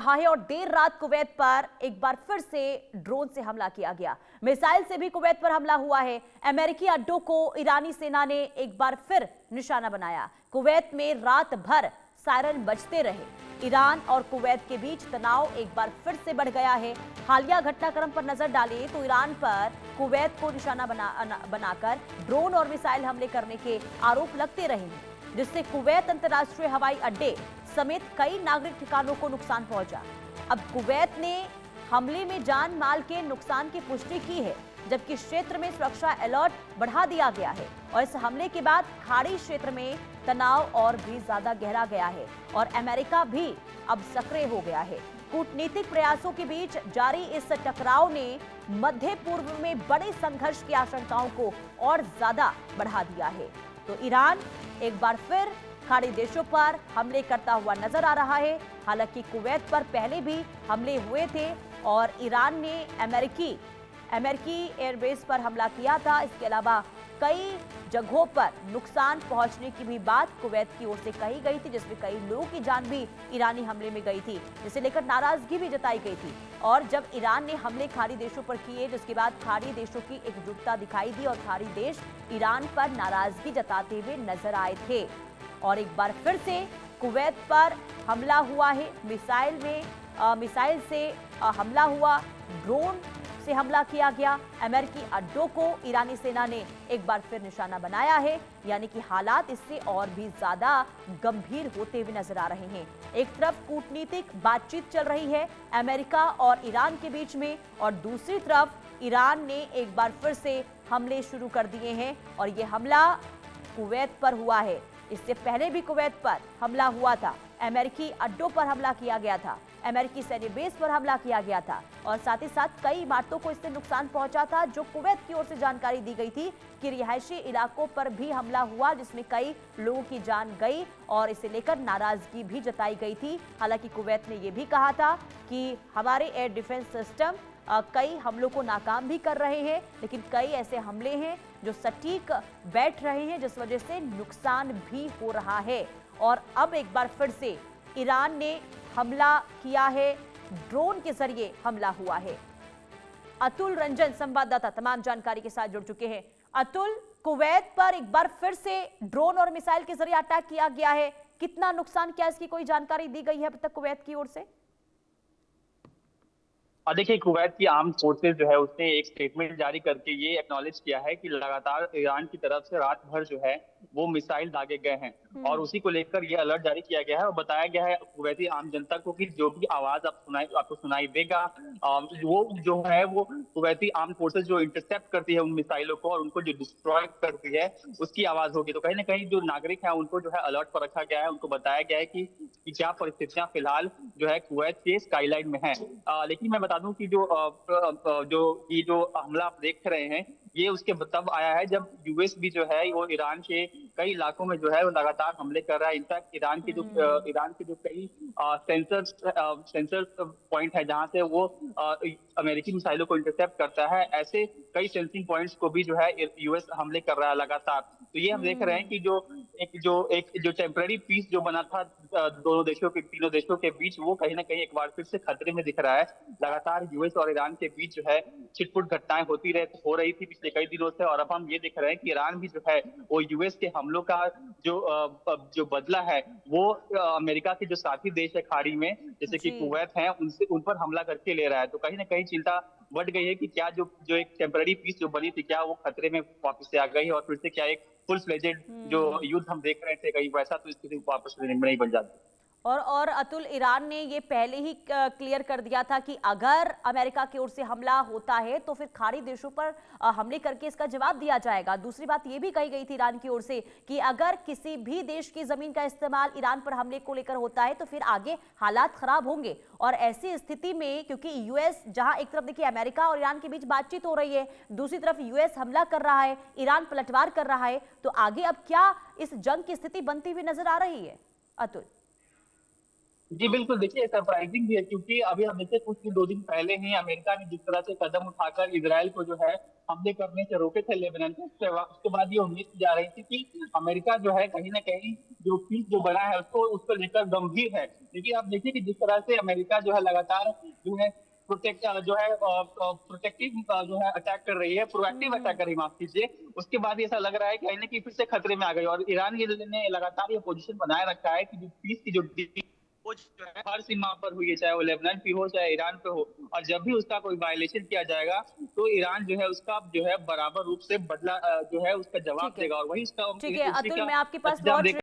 रहा है और देर रात कुवैत पर एक बार फिर से ड्रोन से हमला किया गया। मिसाइल से भी कुवैत पर हमला हुआ है। अमेरिकी अड्डों को ईरानी सेना ने एक बार फिर निशाना बनाया। कुवैत में रात भर सायरन बजते रहे। ईरान और कुवैत के बीच तनाव एक बार फिर से बढ़ गया है। हालिया घटनाक्रम पर नजर डालें तो ईरान पर कुवैत को निशाना बनाकर ड्रोन और मिसाइल हमले करने के आरोप लगते रहे हैं, जिससे कुवैत अंतर्राष्ट्रीय हवाई अड्डे समेत कई नागरिक ठिकानों को नुकसान पहुंचा। अब कुवैत ने हमले में जान माल के नुकसान की पुष्टि की है, जबकि क्षेत्र में सुरक्षा अलर्ट बढ़ा दिया गया है और इस हमले के बाद खाड़ी क्षेत्र में तनाव और भी ज्यादा गहरा गया है और अमेरिका भी अब सक्रिय हो गया है। कूटनीतिक प्रयासों के बीच जारी इस टकराव ने मध्य पूर्व में बड़े संघर्ष की आशंकाओं को और ज्यादा बढ़ा दिया है। तो ईरान एक बार फिर खाड़ी देशों पर हमले करता हुआ नजर आ रहा है। हालांकि कुवैत पर पहले भी हमले हुए थे और ईरान ने अमेरिकी एयरबेस पर हमला किया था। इसके अलावा कई जगहों पर नुकसान पहुंचने की भी बात कुवैत की ओर से कही गई थी, जिसमें कई लोगों की जान भी ईरानी हमले में गई थी, जिसे लेकर नाराजगी भी जताई गई थी। और जब ईरान ने हमले खाड़ी देशों पर किए, जिसके बाद खाड़ी देशों की एकजुटता दिखाई दी और खाड़ी देश ईरान पर नाराजगी जताते हुए नजर आए थे। और एक बार फिर से कुवैत पर हमला हुआ है। मिसाइल से हमला हुआ, ड्रोन से हमला किया गया। अमेरिकी अड्डों को ईरानी सेना ने एक बार फिर निशाना बनाया है, यानी कि हालात इससे और भी ज्यादा गंभीर होते हुए नजर आ रहे हैं। एक तरफ कूटनीतिक बातचीत चल रही है अमेरिका और ईरान के बीच में, और दूसरी तरफ ईरान ने एक बार फिर से हमले शुरू कर दिए हैं और ये हमला कुवैत पर हुआ है। इससे पहले भी कुवैत पर हमला हुआ था, अमेरिकी अड्डों पर हमला किया गया था, अमेरिकी सैन्य बेस पर हमला किया गया था और साथ ही साथ कई इमारतों को इससे नुकसान पहुंचा था, जो कुवैत की ओर से जानकारी दी गई थी कि रिहायशी इलाकों पर भी हमला हुआ, जिसमें कई लोगों की जान गई और इसे लेकर नाराजगी भी जताई गई थी। हालांकि कुवैत ने यह भी कहा था कि हमारे एयर डिफेंस सिस्टम कई हमलों को नाकाम भी कर रहे हैं, लेकिन कई ऐसे हमले हैं जो सटीक बैठ रहे हैं, जिस वजह से नुकसान भी हो रहा है। और अब एक बार फिर से ईरान ने हमला किया है, ड्रोन के जरिए हमला हुआ है। अतुल रंजन संवाददाता तमाम जानकारी के साथ जुड़ चुके हैं। अतुल, कुवैत पर एक बार फिर से ड्रोन और मिसाइल के जरिए अटैक किया गया है, कितना नुकसान, क्या इसकी कोई जानकारी दी गई है अब तक कुवैत की ओर से? देखिए, कुवैत की आर्म्ड फोर्सेज जो है उसने एक स्टेटमेंट जारी करके ये एक्नॉलेज किया है कि लगातार ईरान की तरफ से रात भर जो है वो मिसाइल दागे गए हैं और उसी को लेकर ये अलर्ट जारी किया गया है और बताया गया है कुवैती आम जनता को कि जो भी आवाज आपको सुनाई देगा, वो जो है वो कुवैती आर्म्ड फोर्सेज जो इंटरसेप्ट करती है उन मिसाइलों को और उनको जो डिस्ट्रॉय करती है उसकी आवाज होगी। तो कहीं ना कहीं जो नागरिक है उनको जो है अलर्ट पर रखा गया है, उनको बताया गया है कि क्या परिस्थितियां फिलहाल जो है कुवैत के स्काईलाइन में है। लेकिन मैं बता दूं कि जो हमला आप देख रहे हैं ये उसके तब आया है जब यूएस भी जो है वो ईरान के कई इलाकों में जो है वो लगातार हमले कर रहा है। इनफैक्ट ईरान के जो कई सेंसर पॉइंट है जहां से वो अमेरिकी मिसाइलों को इंटरसेप्ट करता है, ऐसे कई सेंसिंग पॉइंट्स को भी जो है यूएस हमले कर रहा है लगातार। तो ये हम देख रहे हैं कि जो टेम्पररी पीस जो बना था तीनों देशों के बीच, वो कहीं ना कहीं एक बार फिर से खतरे में दिख रहा है। लगातार यूएस और ईरान के बीच जो है छिटपुट घटनाएं हो रही थी पिछले कई दिनों से, और अब हम ये देख रहे हैं कि ईरान भी जो है वो यूएस के हमलों का जो बदला है वो अमेरिका के जो साथी देश है खाड़ी में, जैसे कि कुवैत है, उन पर हमला करके ले रहा है। तो कहीं ना कहीं चिंता बढ़ गई है कि क्या जो एक टेम्पररी पीस जो बनी थी, क्या वो खतरे में वापस से आ गई है और फिर से क्या एक फुल फ्लेजेड जो युद्ध हम देख रहे थे कहीं वैसा तो स्थिति वापस नहीं बन जाती। और अतुल, ईरान ने ये पहले ही क्लियर कर दिया था कि अगर अमेरिका की ओर से हमला होता है तो फिर खाड़ी देशों पर हमले करके इसका जवाब दिया जाएगा। दूसरी बात ये भी कही गई थी ईरान की ओर से कि अगर किसी भी देश की जमीन का इस्तेमाल ईरान पर हमले को लेकर होता है तो फिर आगे हालात खराब होंगे। और ऐसी स्थिति में, क्योंकि यूएस, जहां एक तरफ देखिए अमेरिका और ईरान के बीच बातचीत हो रही है, दूसरी तरफ यूएस हमला कर रहा है, ईरान पलटवार कर रहा है, तो आगे अब क्या इस जंग की स्थिति बनती हुई नजर आ रही है? अतुल। देखिए, कुवैत की आर्म्ड फोर्सेज जो है उसने एक स्टेटमेंट जारी करके ये एक्नॉलेज किया है कि लगातार ईरान की तरफ से रात भर जो है मिसाइल दागे गए हैं और उसी को लेकर ये अलर्ट जारी किया गया है और बताया गया है कि जो जी बिल्कुल, देखिए सरप्राइजिंग भी है, क्योंकि अभी हम देखिए कुछ 2 दिन पहले ही अमेरिका ने जिस तरह से कदम उठाकर इजराइल को जो है हमले करने से रोके थे लेबनान पे, उसके बाद ये उम्मीद की जा रही थी कि अमेरिका जो है कहीं न कहीं जो पीस जो बना है उसको लेकर गंभीर है। देखिए आप देखिए कि जिस तरह से अमेरिका जो है लगातार जो है प्रोटेक्टिव जो है अटैक कर रही है, प्रोएक्टिव अटैक कर रही है, माफ कीजिए। उसके बाद ऐसा लग रहा है कि कहीं न कहीं फिर से खतरे में आ गई, और ईरान ये ने लगातार ये पोजीशन बनाए रखा है कि जो पीस की जो वो जो है हर सीमा पर हुई है, चाहे वो लेबनान पे हो चाहे ईरान पे हो, और जब भी उसका कोई वायलेशन किया जाएगा तो ईरान जो है उसका जो है बराबर रूप से बदला जो है उसका जवाब ठीक है। देगा, और वही उसका ठीक है उसी अतुल, का मैं आपके पास नतीजा हम लौट देख